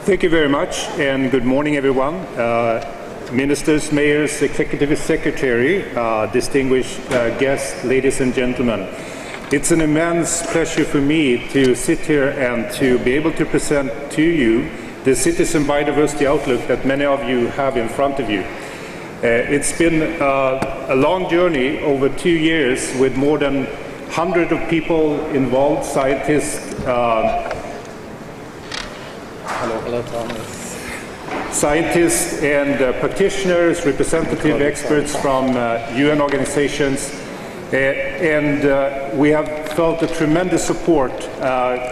Thank you very much, and good morning, everyone. Ministers, mayors, executive secretary, distinguished guests, ladies and gentlemen. It's an immense pleasure for me to sit here and to be able to present to you the Citizen Biodiversity Outlook that many of you have in front of you. It's been a long journey over 2 years with more than 100 of people involved, scientists, scientists and practitioners, representative experts from UN organizations, and we have felt a tremendous support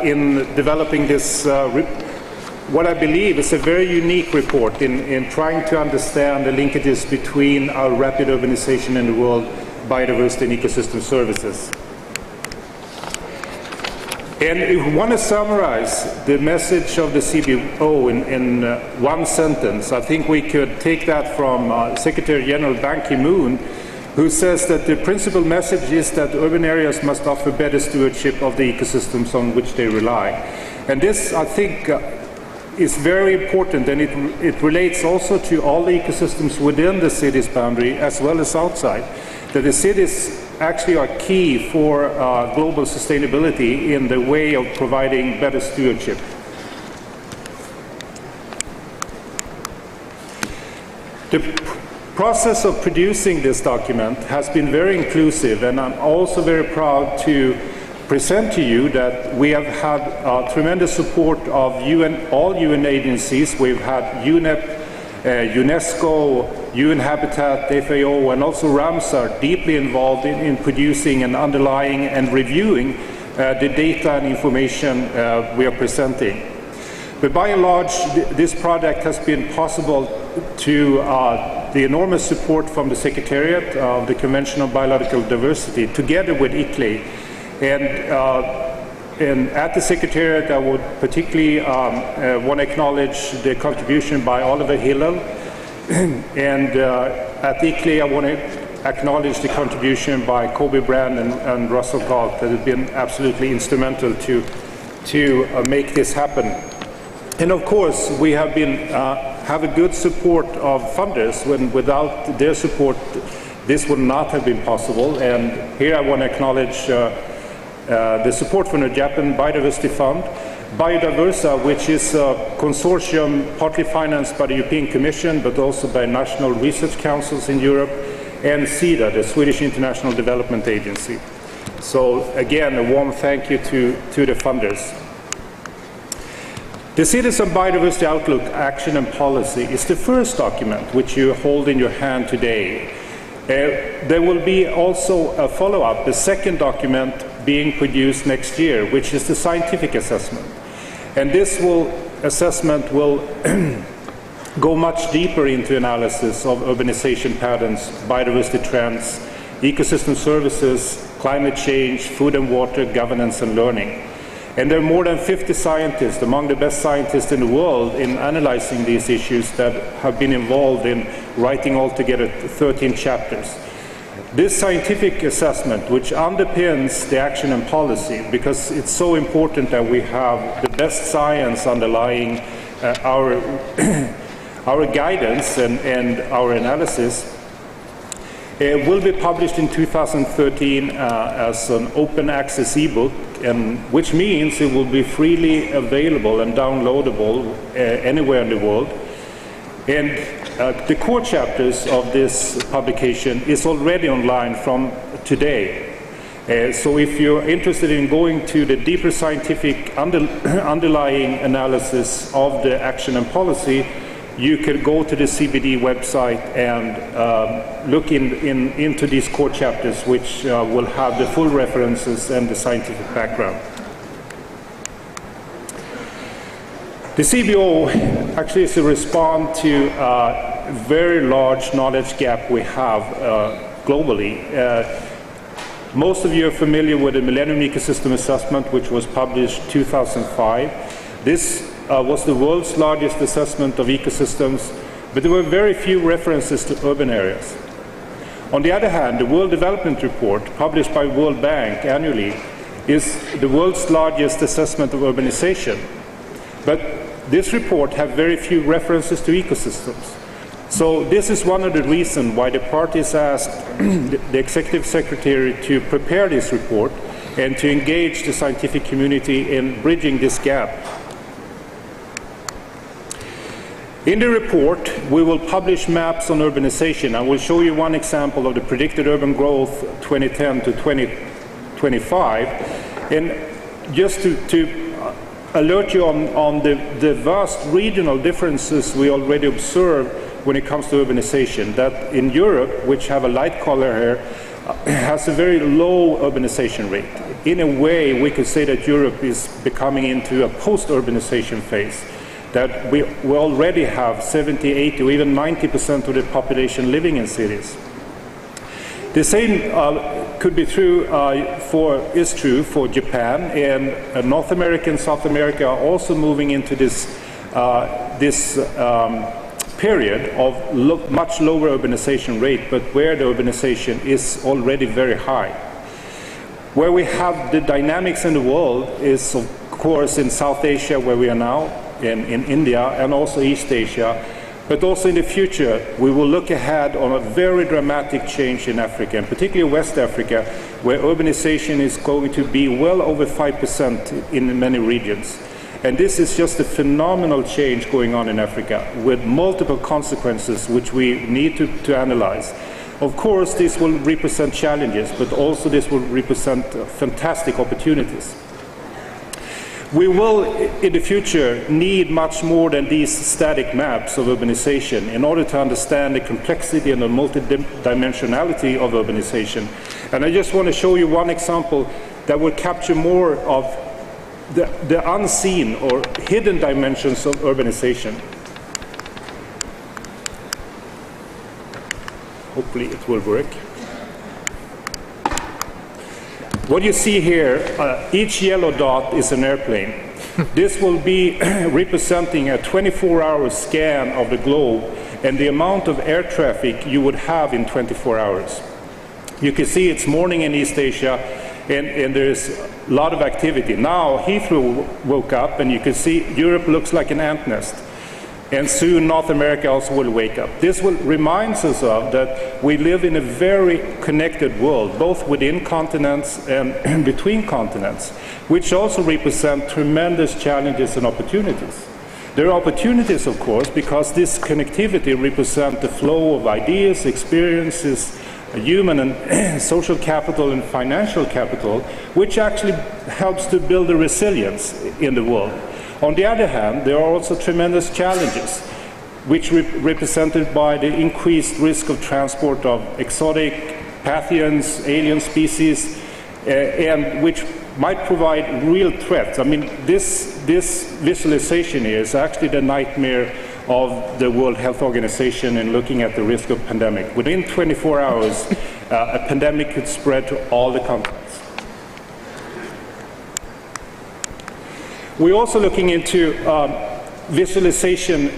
in developing this, what I believe is a very unique report in trying to understand the linkages between our rapid urbanization in the world, biodiversity and ecosystem services. And if we want to summarize the message of the CBO in one sentence, I think we could take that from Secretary General Ban Ki-moon, who says that the principal message is that urban areas must offer better stewardship of the ecosystems on which they rely. And this, I think, is very important, and it relates also to all the ecosystems within the city's boundary as well as outside. That the cities actually are key for global sustainability in the way of providing better stewardship. The process of producing this document has been very inclusive, and I'm also very proud to present to you that we have had tremendous support of all UN agencies. We've had UNEP, UNESCO, UN Habitat, FAO, and also Ramsar deeply involved in producing and underlying and reviewing the data and information we are presenting. But by and large, this project has been possible to the enormous support from the Secretariat of the Convention on Biological Diversity, together with ICLEI. And at the Secretariat, I would particularly want to acknowledge the contribution by Oliver Hillel. And at ICLEI, I want to acknowledge the contribution by Kobe Brand and Russell Galt that have been absolutely instrumental to make this happen. And of course, we have have a good support of funders. Without their support, this would not have been possible. And here I want to acknowledge the support from the Japan Biodiversity Fund, Biodiversa, which is a consortium partly financed by the European Commission, but also by national research councils in Europe, and SIDA, the Swedish International Development Agency. So again, a warm thank you to the funders. The Citizen Biodiversity Outlook Action and Policy is the first document which you hold in your hand today. There will be also a follow-up, the second document being produced next year, which is the scientific assessment. And this assessment will go much deeper into analysis of urbanization patterns, biodiversity trends, ecosystem services, climate change, food and water, governance and learning. And there are more than 50 scientists, among the best scientists in the world, in analyzing these issues that have been involved in writing altogether 13 chapters. This scientific assessment, which underpins the action and policy, because it's so important that we have the best science underlying our guidance and our analysis, will be published in 2013 as an open access ebook, and which means it will be freely available and downloadable anywhere in the world. And the core chapters of this publication is already online from today. So if you're interested in going to the deeper scientific underlying analysis of the action and policy, you can go to the CBD website and look into these core chapters, which will have the full references and the scientific background. The CBO actually is a response to a very large knowledge gap we have globally. Most of you are familiar with the Millennium Ecosystem Assessment, which was published in 2005. This was the world's largest assessment of ecosystems, but there were very few references to urban areas. On the other hand, the World Development Report, published by World Bank annually, is the world's largest assessment of urbanization. But this report has very few references to ecosystems. So this is one of the reasons why the parties asked the Executive Secretary to prepare this report and to engage the scientific community in bridging this gap. In the report, we will publish maps on urbanization. I will show you one example of the predicted urban growth 2010 to 2025. And just to alert you on the vast regional differences we already observe when it comes to urbanization, that in Europe, which have a light color here, has a very low urbanization rate. In a way, we could say that Europe is becoming into a post-urbanization phase, that we already have 70, 80, or even 90% of the population living in cities. The same could be true is true for Japan, and North America and South America are also moving into this period of much lower urbanization rate, but where the urbanization is already very high. Where we have the dynamics in the world is, of course, in South Asia, where we are now, in India, and also East Asia. But also in the future, we will look ahead on a very dramatic change in Africa, and particularly West Africa, where urbanization is going to be well over 5% in many regions. And this is just a phenomenal change going on in Africa, with multiple consequences which we need to analyze. Of course, this will represent challenges, but also this will represent fantastic opportunities. We will, in the future, need much more than these static maps of urbanization in order to understand the complexity and the multidimensionality of urbanization. And I just want to show you one example that will capture more of the unseen or hidden dimensions of urbanization. Hopefully it will work. What you see here, each yellow dot is an airplane. This will be representing a 24-hour scan of the globe and the amount of air traffic you would have in 24 hours. You can see it's morning in East Asia, and there's a lot of activity. Now Heathrow woke up, and you can see Europe looks like an ant nest. And soon North America also will wake up. This reminds us of that we live in a very connected world, both within continents and between continents, which also represent tremendous challenges and opportunities. There are opportunities, of course, because this connectivity represents the flow of ideas, experiences, human and social capital and financial capital, which actually helps to build a resilience in the world. On the other hand, there are also tremendous challenges, which represented by the increased risk of transport of exotic pathogens, alien species, and which might provide real threats. I mean, this visualization here is actually the nightmare of the World Health Organization in looking at the risk of pandemic. Within 24 hours, a pandemic could spread to all the continents. We're also looking into visualization,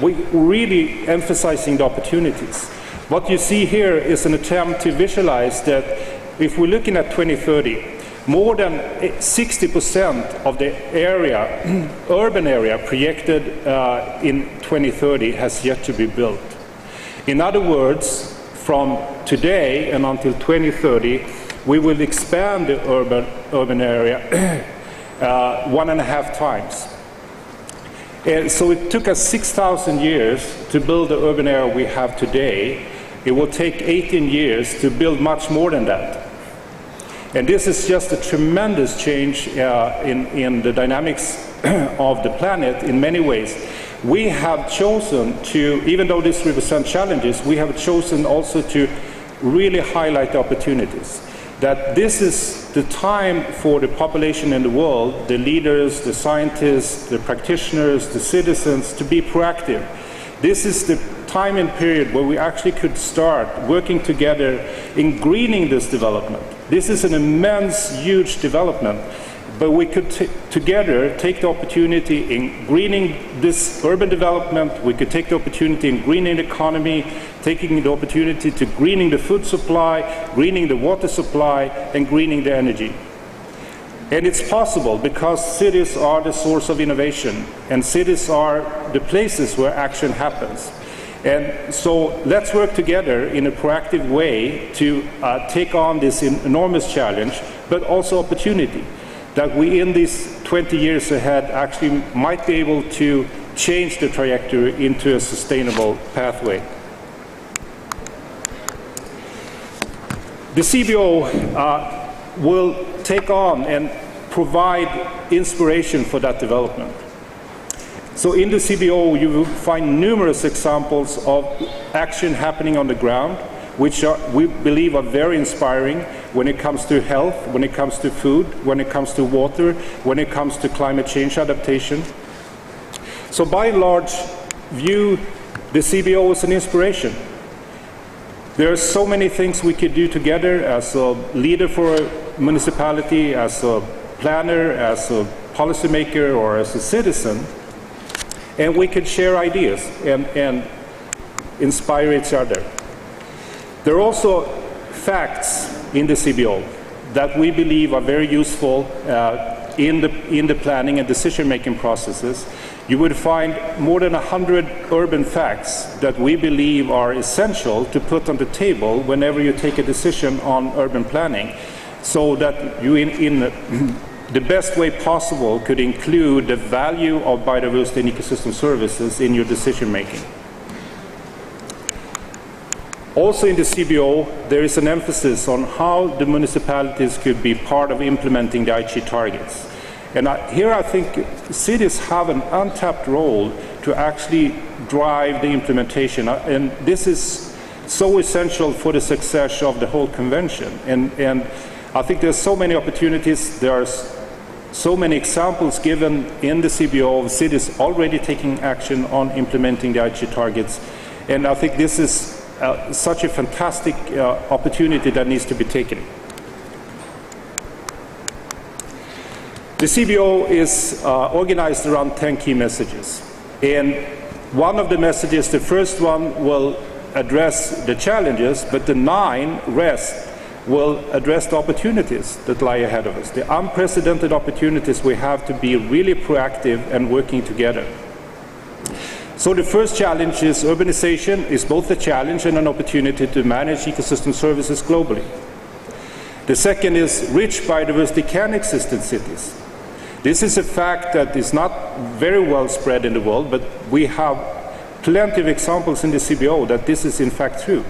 we're really emphasizing the opportunities. What you see here is an attempt to visualize that if we're looking at 2030, more than 60% of the area, urban area projected in 2030 has yet to be built. In other words, from today and until 2030, we will expand the urban area 1.5 times. So it took us 6,000 years to build the urban area we have today. It will take 18 years to build much more than that. And this is just a tremendous change in the dynamics of the planet in many ways. We have chosen to, even though this represents challenges, we have chosen also to really highlight the opportunities. That this is the time for the population in the world, the leaders, the scientists, the practitioners, the citizens, to be proactive. This is the time and period where we actually could start working together in greening this development. This is an immense, huge development, but we could together take the opportunity in greening this urban development. We could take the opportunity in greening the economy, taking the opportunity to greening the food supply, greening the water supply, and greening the energy. And it's possible because cities are the source of innovation, and cities are the places where action happens. And so let's work together in a proactive way to take on this enormous challenge, but also opportunity, that we in these 20 years ahead actually might be able to change the trajectory into a sustainable pathway. The CBO will take on and provide inspiration for that development. So in the CBO you will find numerous examples of action happening on the ground, which we believe are very inspiring when it comes to health, when it comes to food, when it comes to water, when it comes to climate change adaptation. So by and large, view the CBO as an inspiration. There are so many things we could do together as a leader for a municipality, as a planner, as a policymaker, or as a citizen, and we could share ideas and inspire each other. There are also facts in the CBO that we believe are very useful in the planning and decision-making processes. You would find more than 100 urban facts that we believe are essential to put on the table whenever you take a decision on urban planning, so that you in the best way possible could include the value of biodiversity and ecosystem services in your decision-making. Also in the CBO, there is an emphasis on how the municipalities could be part of implementing the Aichi targets. And here I think cities have an untapped role to actually drive the implementation. And this is so essential for the success of the whole convention. And I think there's so many opportunities. There are so many examples given in the CBO of cities already taking action on implementing the Aichi targets. And I think this is such a fantastic opportunity that needs to be taken. The CBO is organized around 10 key messages. And one of the messages, the first one, will address the challenges, but the 9 rest will address the opportunities that lie ahead of us, the unprecedented opportunities we have to be really proactive and working together. So the first challenge is urbanization is both a challenge and an opportunity to manage ecosystem services globally. The second is rich biodiversity can exist in cities. This is a fact that is not very well spread in the world, but we have plenty of examples in the CBO that this is in fact true.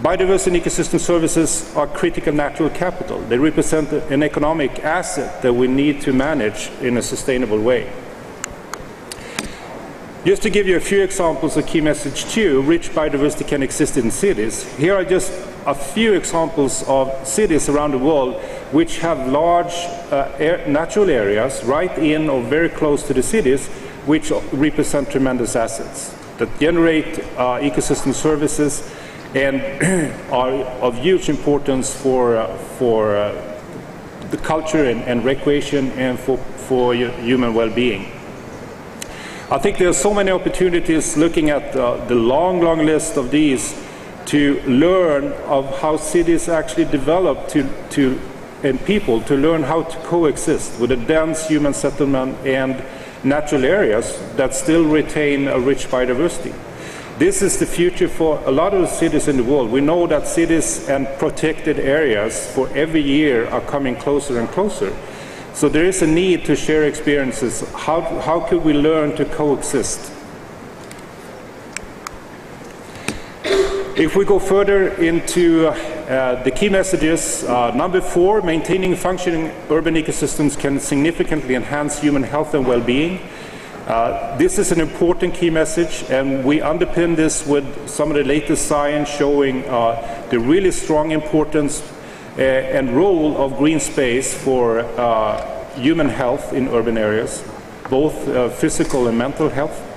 Biodiversity and ecosystem services are critical natural capital. They represent an economic asset that we need to manage in a sustainable way. Just to give you a few examples of key message 2, rich biodiversity can exist in cities. Here are just a few examples of cities around the world which have large natural areas right in or very close to the cities, which represent tremendous assets that generate ecosystem services and are of huge importance for the culture and recreation and for human well-being. I think there are so many opportunities looking at the long list of these to learn of how cities actually develop and people to learn how to coexist with a dense human settlement and natural areas that still retain a rich biodiversity. This is the future for a lot of the cities in the world. We know that cities and protected areas for every year are coming closer and closer. So there is a need to share experiences. How could we learn to coexist? If we go further into the key messages, number 4, maintaining functioning urban ecosystems can significantly enhance human health and well-being. This is an important key message, and we underpin this with some of the latest science showing the really strong importance and role of green space for human health in urban areas, both physical and mental health.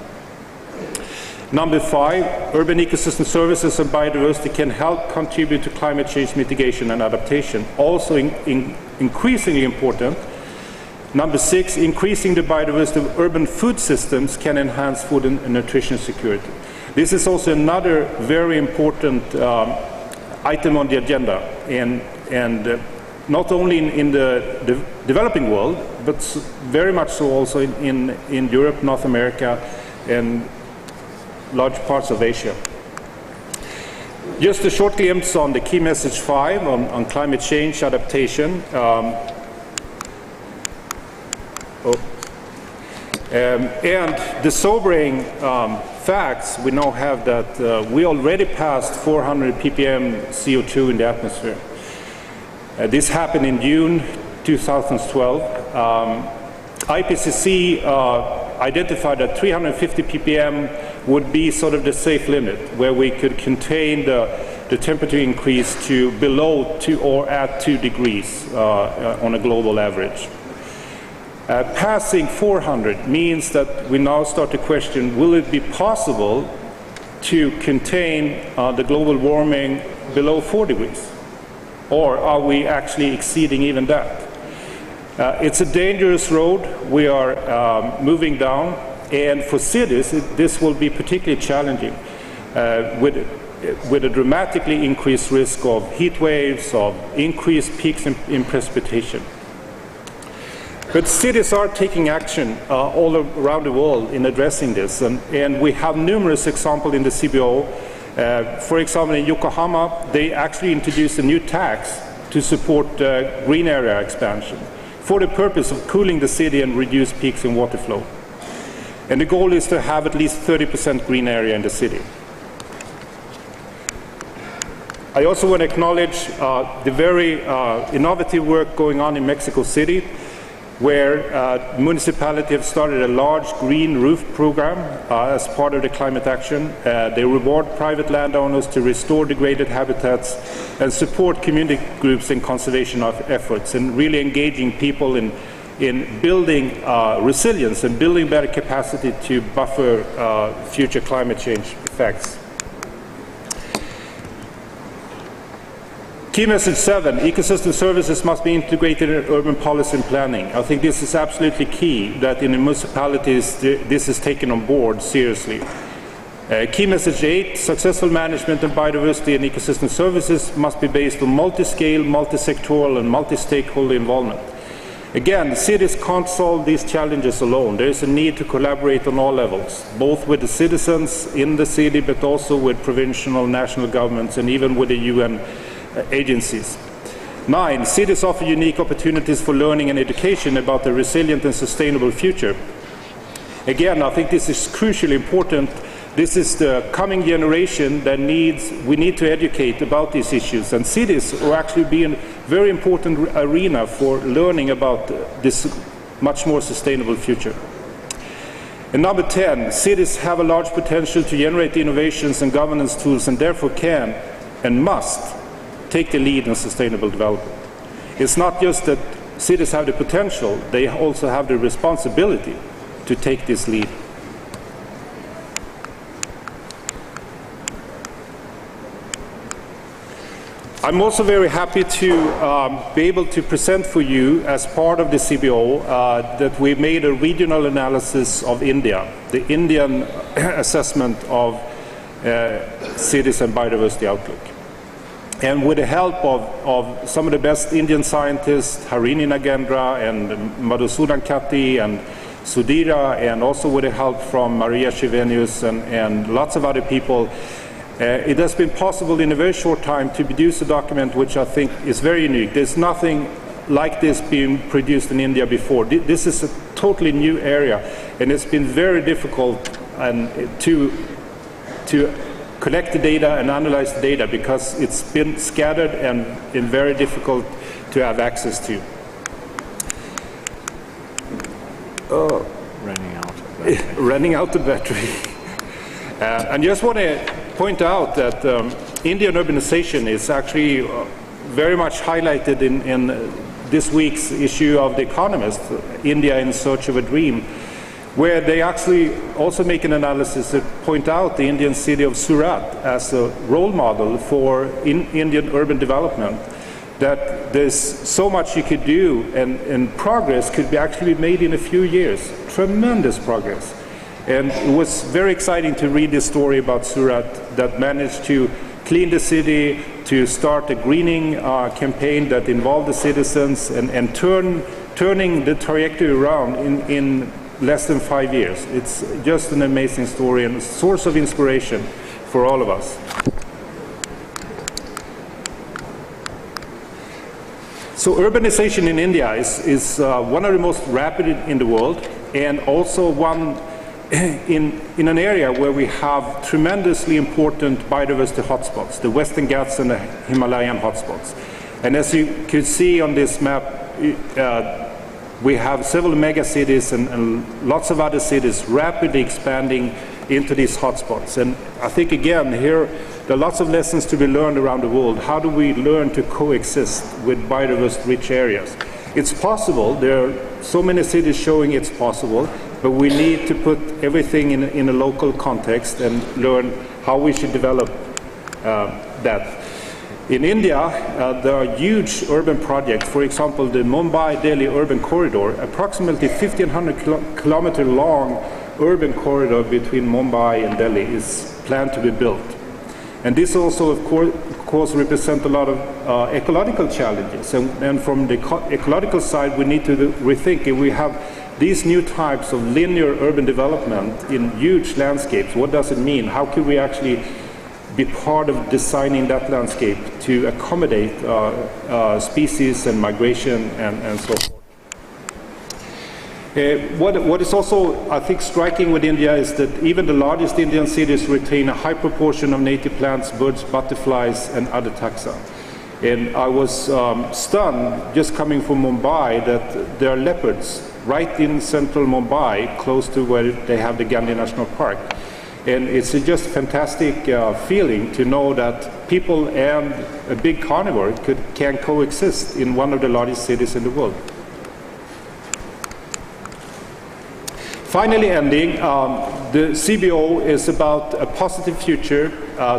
Number 5, urban ecosystem services and biodiversity can help contribute to climate change mitigation and adaptation, also increasingly important. Number 6, increasing the biodiversity of urban food systems can enhance food and nutrition security. This is also another very important item on the agenda, and not only in the developing world, but very much so also in Europe, North America, and large parts of Asia. Just a short glimpse on the key message 5 on climate change adaptation. And the sobering facts, we now have that we already passed 400 ppm CO2 in the atmosphere. This happened in June 2012. IPCC identified that 350 ppm would be sort of the safe limit, where we could contain the temperature increase to below 2 or at 2 degrees on a global average. Passing 400 means that we now start to question, will it be possible to contain the global warming below 4 degrees? Or are we actually exceeding even that? It's a dangerous road we are moving down, and for cities this will be particularly challenging with a dramatically increased risk of heat waves, of increased peaks in precipitation. But cities are taking action all around the world in addressing this, and we have numerous examples in the CBO. For example, in Yokohama, they actually introduced a new tax to support green area expansion for the purpose of cooling the city and reduce peaks in water flow. And the goal is to have at least 30% green area in the city. I also want to acknowledge the very innovative work going on in Mexico City, where municipalities have started a large green roof program as part of the climate action. They reward private landowners to restore degraded habitats and support community groups in conservation efforts, and really engaging people in building resilience and building better capacity to buffer future climate change effects. Key message 7, ecosystem services must be integrated in urban policy and planning. I think this is absolutely key, that in the municipalities this is taken on board seriously. Key message 8, successful management of biodiversity and ecosystem services must be based on multi-scale, multi-sectoral and multi-stakeholder involvement. Again, cities can't solve these challenges alone. There is a need to collaborate on all levels, both with the citizens in the city, but also with provincial, national governments, and even with the UN agencies. 9, cities offer unique opportunities for learning and education about a resilient and sustainable future. Again, I think this is crucially important. This is the coming generation that we need to educate about these issues, and cities will actually be a very important arena for learning about this much more sustainable future. And number 10, cities have a large potential to generate innovations and governance tools, and therefore can and must take the lead in sustainable development. It's not just that cities have the potential, they also have the responsibility to take this lead. I'm also very happy to be able to present for you, as part of the CBO, that we made a regional analysis of India, the Indian assessment of cities and biodiversity outlook. And with the help of some of the best Indian scientists, Harini Nagendra and Madhusudan Katti and Sudhira, and also with the help from Maria Chivenius and lots of other people, it has been possible in a very short time to produce a document which I think is very unique. There's nothing like this being produced in India before. This is a totally new area, and it's been very difficult to collect the data and analyze the data, because it's been scattered and very difficult to have access to. Running out of battery. And just want to point out that Indian urbanization is actually very much highlighted in this week's issue of The Economist, India in Search of a Dream, where they actually also make an analysis that point out the Indian city of Surat as a role model for Indian urban development, that there's so much you could do, and progress could be actually made in a few years, tremendous progress. And it was very exciting to read this story about Surat that managed to clean the city, to start a greening campaign that involved the citizens, and turning the trajectory around in less than 5 years. It's just an amazing story and a source of inspiration for all of us. So urbanization in India is one of the most rapid in the world, and also one in an area where we have tremendously important biodiversity hotspots, the Western Ghats and the Himalayan hotspots. And as you can see on this map, we have several mega cities and lots of other cities rapidly expanding into these hotspots. And I think, again, here there are lots of lessons to be learned around the world. How do we learn to coexist with biodiversity-rich areas? It's possible. There are so many cities showing it's possible, but we need to put everything in a local context and learn how we should develop that. In India, there are huge urban projects. For example, the Mumbai-Delhi urban corridor, approximately 1,500 kilometer long urban corridor between Mumbai and Delhi is planned to be built. And this also, of course, represents a lot of ecological challenges. And from the ecological side, we need to rethink if we have these new types of linear urban development in huge landscapes. What does it mean? How can we actually be part of designing that landscape to accommodate species and migration and so forth? What is also, I think, striking with India is that even the largest Indian cities retain a high proportion of native plants, birds, butterflies, and other taxa. And I was stunned, just coming from Mumbai, that there are leopards right in central Mumbai, close to where they have the Gandhi National Park. And it's just a fantastic feeling to know that people and a big carnivore can coexist in one of the largest cities in the world. Finally ending, the CBO is about a positive future,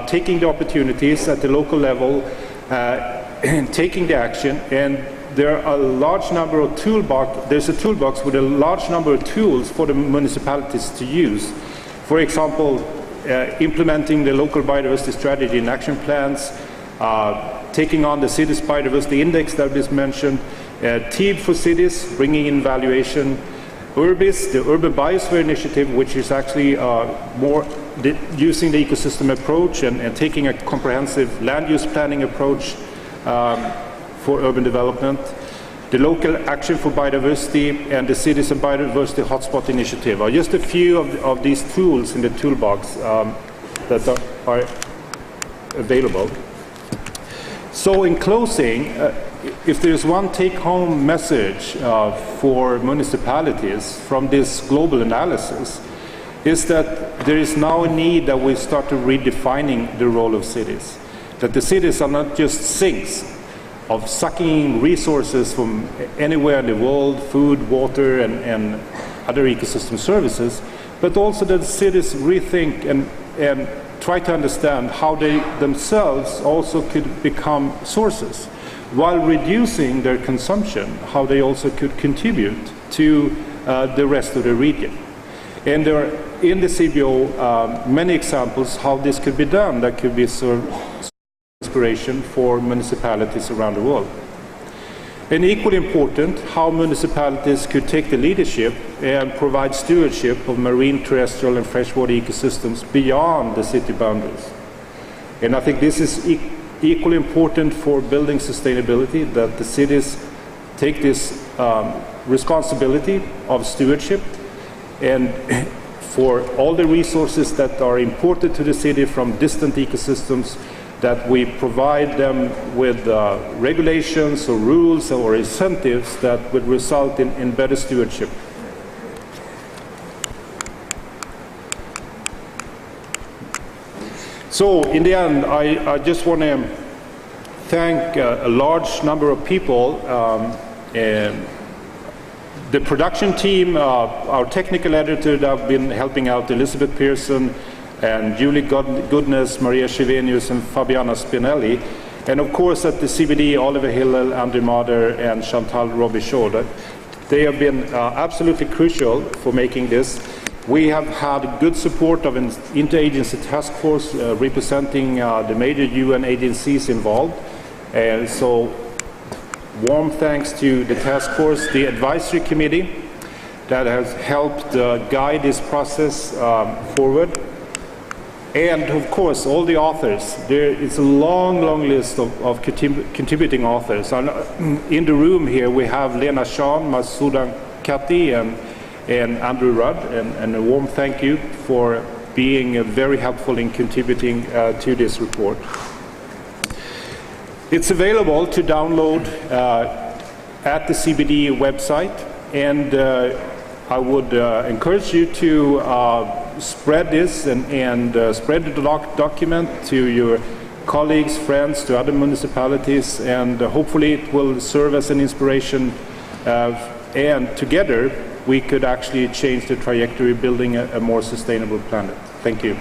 taking the opportunities at the local level, and taking the action, and there are a large number of there's a toolbox with a large number of tools for the municipalities to use. For example, implementing the local biodiversity strategy and action plans, taking on the city's biodiversity index that was mentioned, TEEB for cities, bringing in valuation, URBIS, the Urban Biosphere Initiative, which is actually using the ecosystem approach and taking a comprehensive land use planning approach for urban development, the Local Action for Biodiversity, and the Cities and Biodiversity Hotspot Initiative are just a few of these tools in the toolbox that are available. So in closing, if there's one take-home message for municipalities from this global analysis, is that there is now a need that we start to redefining the role of cities. That the cities are not just sinks of sucking resources from anywhere in the world, food, water, and other ecosystem services, but also that cities rethink and try to understand how they themselves also could become sources, while reducing their consumption, how they also could contribute to the rest of the region. And there are in the CBO many examples how this could be done that could be inspiration for municipalities around the world. And equally important, how municipalities could take the leadership and provide stewardship of marine, terrestrial, and freshwater ecosystems beyond the city boundaries. And I think this is equally important for building sustainability, that the cities take this responsibility of stewardship, and for all the resources that are imported to the city from distant ecosystems, that we provide them with regulations or rules or incentives that would result in better stewardship. So in the end, I just want to thank a large number of people, the production team, our technical editor that have been helping out, Elizabeth Pearson, and Julie Goodness, Maria Chivenius, and Fabiana Spinelli. And of course at the CBD, Oliver Hillel, Andre Mader, and Chantal Robichaud. They have been absolutely crucial for making this. We have had good support of an interagency task force representing the major UN agencies involved. So warm thanks to the task force, the advisory committee that has helped guide this process forward. And of course, all the authors. There is a long, long list of contributing authors. In the room here, we have Lena Sean, Masudan Kati, and Andrew Rudd, and a warm thank you for being very helpful in contributing to this report. It's available to download at the CBD website, and I would encourage you to spread this and spread the document to your colleagues, friends, to other municipalities, and hopefully it will serve as an inspiration, and together we could actually change the trajectory, building a more sustainable planet. Thank you.